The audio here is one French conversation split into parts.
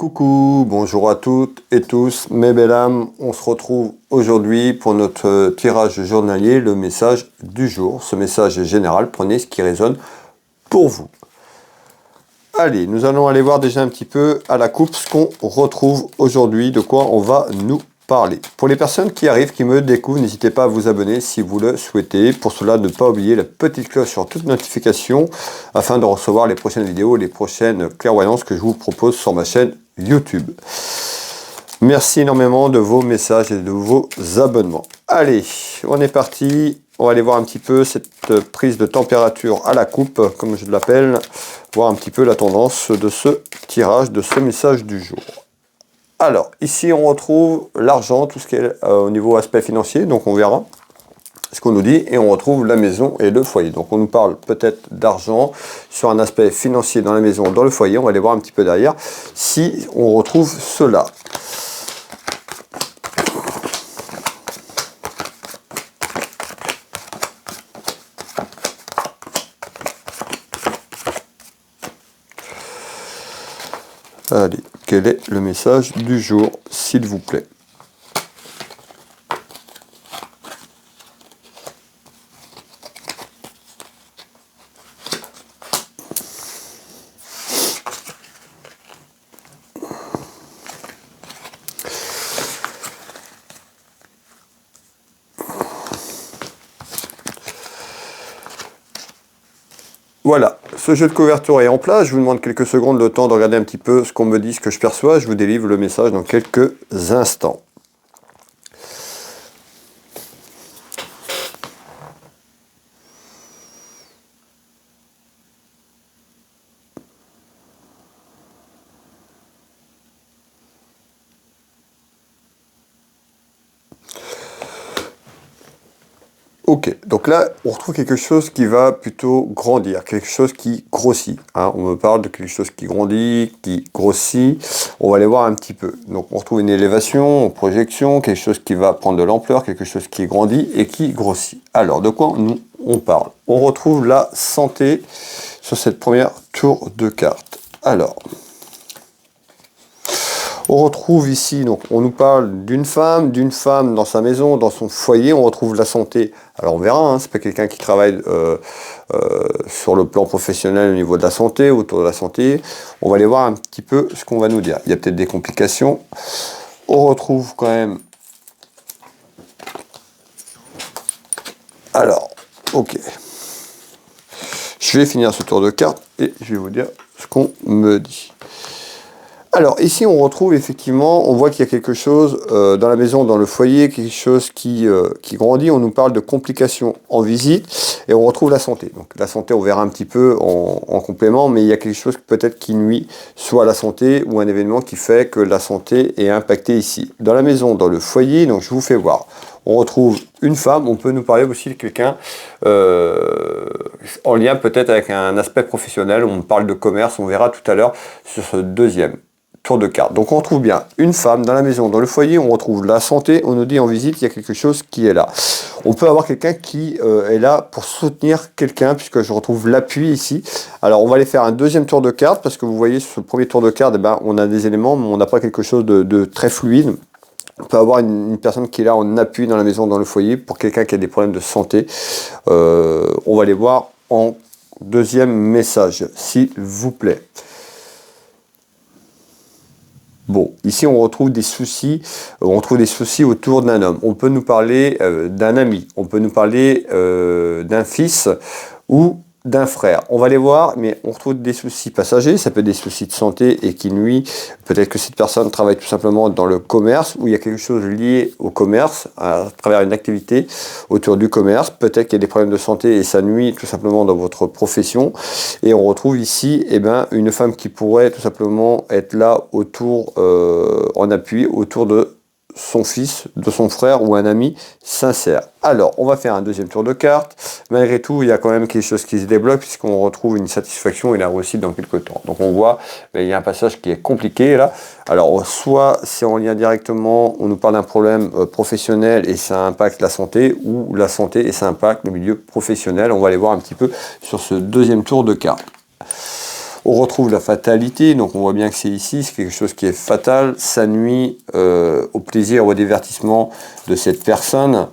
Coucou, bonjour à toutes et tous, mes belles âmes, on se retrouve aujourd'hui pour notre tirage journalier, le message du jour. Ce message est général, prenez ce qui résonne pour vous. Allez, nous allons aller voir déjà un petit peu à la coupe ce qu'on retrouve aujourd'hui, de quoi on va nous parler. Pour les personnes qui arrivent, qui me découvrent, n'hésitez pas à vous abonner si vous le souhaitez. Pour cela, ne pas oublier la petite cloche sur toute notification afin de recevoir les prochaines vidéos, les prochaines clairvoyances que je vous propose sur ma chaîne YouTube. Merci énormément de vos messages et de vos abonnements. Allez, on est parti. On va aller voir un petit peu cette prise de température à la coupe, comme je l'appelle, voir un petit peu la tendance de ce tirage, de ce message du jour. Alors, ici on retrouve l'argent, tout ce qui est au niveau aspect financier, donc on verra ce qu'on nous dit, et on retrouve la maison et le foyer. Donc on nous parle peut-être d'argent sur un aspect financier dans la maison, dans le foyer. On va aller voir un petit peu derrière si on retrouve cela. Allez, quel est le message du jour, s'il vous plaît? Voilà, ce jeu de couverture est en place. Je vous demande quelques secondes, le temps de regarder un petit peu ce qu'on me dit, ce que je perçois. Je vous délivre le message dans quelques instants. Ok, donc là, on retrouve quelque chose qui va plutôt grandir, quelque chose qui grossit. Hein. On me parle de quelque chose qui grandit, qui grossit. On va aller voir un petit peu. Donc, on retrouve une élévation, une projection, quelque chose qui va prendre de l'ampleur, quelque chose qui grandit et qui grossit. Alors, de quoi on parle? On retrouve la santé sur cette première tour de cartes. Alors, on retrouve ici, donc on nous parle d'une femme dans sa maison, dans son foyer. On retrouve la santé. Alors on verra, hein, c'est pas quelqu'un qui travaille sur le plan professionnel au niveau de la santé, autour de la santé. On va aller voir un petit peu ce qu'on va nous dire. Il y a peut-être des complications. On retrouve quand même... Alors, ok. Je vais finir ce tour de cartes et je vais vous dire ce qu'on me dit. Alors ici on retrouve effectivement, on voit qu'il y a quelque chose dans la maison, dans le foyer, quelque chose qui grandit. On nous parle de complications en visite et on retrouve la santé. Donc la santé on verra un petit peu en complément, mais il y a quelque chose peut-être qui nuit soit à la santé ou un événement qui fait que la santé est impactée ici. Dans la maison, dans le foyer, donc je vous fais voir. On retrouve une femme, on peut nous parler aussi de quelqu'un en lien peut-être avec un aspect professionnel. On parle de commerce, on verra tout à l'heure sur ce deuxième tour de carte. Donc on retrouve bien une femme dans la maison, dans le foyer, on retrouve la santé, on nous dit en visite, il y a quelque chose qui est là. On peut avoir quelqu'un qui est là pour soutenir quelqu'un, puisque je retrouve l'appui ici. Alors on va aller faire un deuxième tour de carte, parce que vous voyez sur le premier tour de carte, eh ben, on a des éléments, mais on n'a pas quelque chose de très fluide. On peut avoir une personne qui est là en appui dans la maison, dans le foyer, pour quelqu'un qui a des problèmes de santé. On va les voir en deuxième message, s'il vous plaît. Bon, ici on retrouve des soucis, autour d'un homme. On peut nous parler d'un ami, on peut nous parler d'un fils ou d'un frère. On va les voir, mais on retrouve des soucis passagers, ça peut être des soucis de santé et qui nuit. Peut-être que cette personne travaille tout simplement dans le commerce, où il y a quelque chose lié au commerce, à travers une activité autour du commerce. Peut-être qu'il y a des problèmes de santé et ça nuit tout simplement dans votre profession. Et on retrouve ici une femme qui pourrait tout simplement être là autour, en appui, autour de son fils, de son frère ou un ami sincère. Alors, on va faire un deuxième tour de carte. Malgré tout, il y a quand même quelque chose qui se débloque puisqu'on retrouve une satisfaction et la réussite dans quelques temps. Donc on voit, il y a un passage qui est compliqué là. Alors, soit c'est en lien directement, on nous parle d'un problème professionnel et ça impacte la santé, ou la santé et ça impacte le milieu professionnel. On va aller voir un petit peu sur ce deuxième tour de carte. On retrouve la fatalité, donc on voit bien que c'est ici, c'est quelque chose qui est fatal, ça nuit au plaisir, au divertissement de cette personne,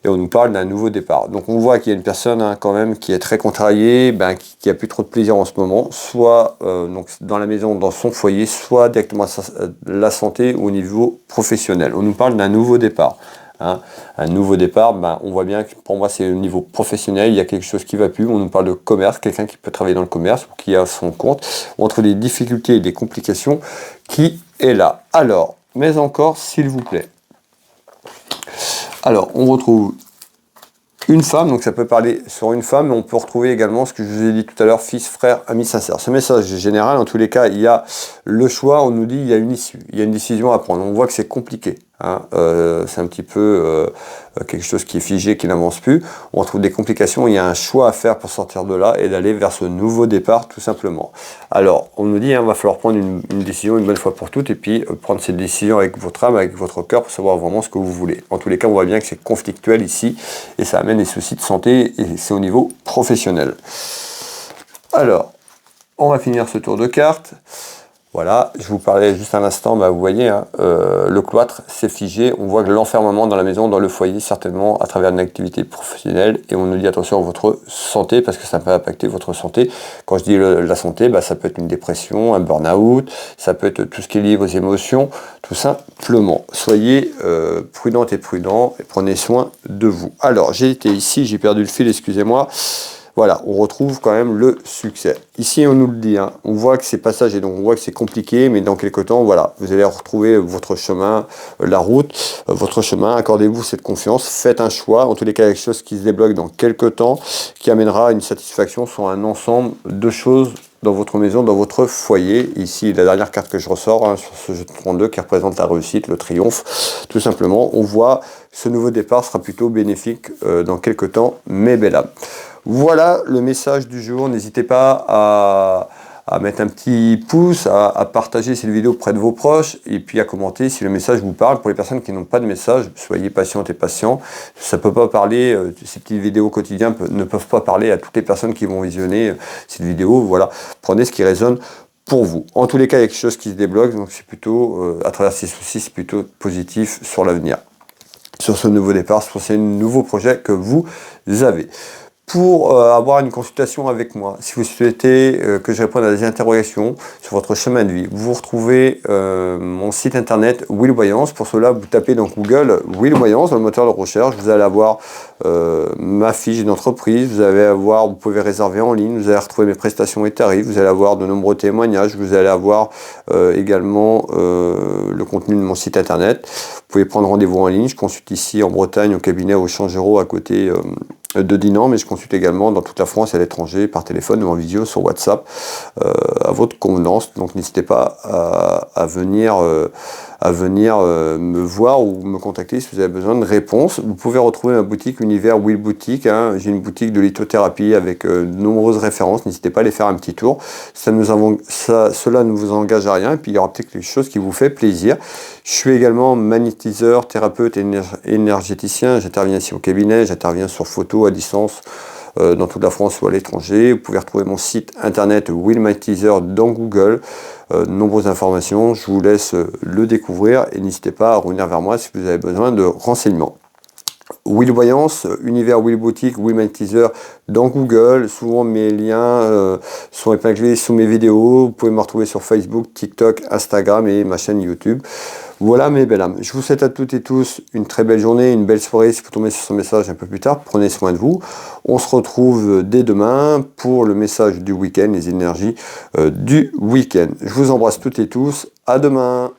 et on nous parle d'un nouveau départ. Donc on voit qu'il y a une personne quand même qui est très contrariée, qui a plus trop de plaisir en ce moment, soit donc dans la maison, dans son foyer, soit directement à la santé ou au niveau professionnel. On nous parle d'un nouveau départ. Un nouveau départ, on voit bien que pour moi c'est au niveau professionnel, il y a quelque chose qui ne va plus, on nous parle de commerce, quelqu'un qui peut travailler dans le commerce ou qui a son compte, entre des difficultés et des complications, qui est là. Alors, mais encore, s'il vous plaît. Alors, on retrouve une femme, donc ça peut parler sur une femme, mais on peut retrouver également ce que je vous ai dit tout à l'heure, fils, frère, ami sincère. Ce message est général, en tous les cas, il y a le choix, on nous dit il y a une issue, il y a une décision à prendre. On voit que c'est compliqué, c'est un petit peu quelque chose qui est figé, qui n'avance plus. On retrouve des complications, il y a un choix à faire pour sortir de là et d'aller vers ce nouveau départ, tout simplement. Alors, on nous dit il va falloir prendre une décision une bonne fois pour toutes et puis prendre cette décision avec votre âme, avec votre cœur pour savoir vraiment ce que vous voulez. En tous les cas, on voit bien que c'est conflictuel ici et ça amène des soucis de santé et c'est au niveau professionnel. Alors, on va finir ce tour de cartes. Voilà, je vous parlais juste un instant, vous voyez, le cloître, c'est figé. On voit que l'enfermement dans la maison, dans le foyer, certainement à travers une activité professionnelle. Et on nous dit attention à votre santé, parce que ça peut impacter votre santé. Quand je dis la santé, ça peut être une dépression, un burn-out, ça peut être tout ce qui est lié aux émotions, tout simplement. Soyez prudentes et prudents et prenez soin de vous. Alors, j'ai été ici, j'ai perdu le fil, excusez-moi. Voilà, on retrouve quand même le succès. Ici, on nous le dit, on voit que c'est passager, donc on voit que c'est compliqué, mais dans quelques temps, voilà, vous allez retrouver votre chemin, la route, votre chemin. Accordez-vous cette confiance, faites un choix. En tous les cas, il y a quelque chose qui se débloque dans quelques temps, qui amènera une satisfaction sur un ensemble de choses dans votre maison, dans votre foyer. Ici, la dernière carte que je ressors sur ce jeu de 32 qui représente la réussite, le triomphe. Tout simplement, on voit que ce nouveau départ sera plutôt bénéfique dans quelques temps, mes belles âmes. Voilà le message du jour. N'hésitez pas à mettre un petit pouce, à partager cette vidéo auprès de vos proches et puis à commenter si le message vous parle. Pour les personnes qui n'ont pas de message, soyez patientes et patients. Ça ne peut pas parler, ces petites vidéos quotidiennes ne peuvent pas parler à toutes les personnes qui vont visionner cette vidéo. Voilà, prenez ce qui résonne pour vous. En tous les cas, il y a quelque chose qui se débloque, donc c'est plutôt, à travers ces soucis, c'est plutôt positif sur l'avenir. Sur ce nouveau départ, sur ces nouveaux projets que vous avez. Pour avoir une consultation avec moi, si vous souhaitez que je réponde à des interrogations sur votre chemin de vie, vous retrouvez mon site internet Will Voyance. Pour cela, vous tapez dans Google Will Voyance dans le moteur de recherche. Vous allez avoir ma fiche d'entreprise, vous pouvez réserver en ligne, vous allez retrouver mes prestations et tarifs, vous allez avoir de nombreux témoignages, vous allez avoir également le contenu de mon site internet. Vous pouvez prendre rendez-vous en ligne. Je consulte ici en Bretagne au cabinet au Changero à côté de Dinan, mais je consulte également dans toute la France et à l'étranger par téléphone ou en vidéo sur WhatsApp à votre convenance. Donc n'hésitez pas à venir me voir ou me contacter si vous avez besoin de réponses. Vous pouvez retrouver ma boutique Univers Will Boutique. J'ai une boutique de lithothérapie avec de nombreuses références. N'hésitez pas à aller faire un petit tour. Cela ne vous engage à rien et puis il y aura peut-être quelque chose qui vous fait plaisir. Je suis également magnétiseur, thérapeute et énergéticien. J'interviens ici au cabinet, j'interviens sur photo à distance dans toute la France ou à l'étranger. Vous pouvez retrouver mon site internet Will Magnétiseur dans Google. Nombreuses informations, je vous laisse le découvrir et n'hésitez pas à revenir vers moi si vous avez besoin de renseignements. Will Voyance, Univers Will Boutique, Will Magnétiseur dans Google. Souvent mes liens sont épinglés sous mes vidéos. Vous pouvez me retrouver sur Facebook, TikTok, Instagram et ma chaîne YouTube. Voilà mes belles âmes. Je vous souhaite à toutes et tous une très belle journée, une belle soirée. Si vous tombez sur ce message un peu plus tard, prenez soin de vous. On se retrouve dès demain pour le message du week-end, les énergies du week-end. Je vous embrasse toutes et tous. À demain.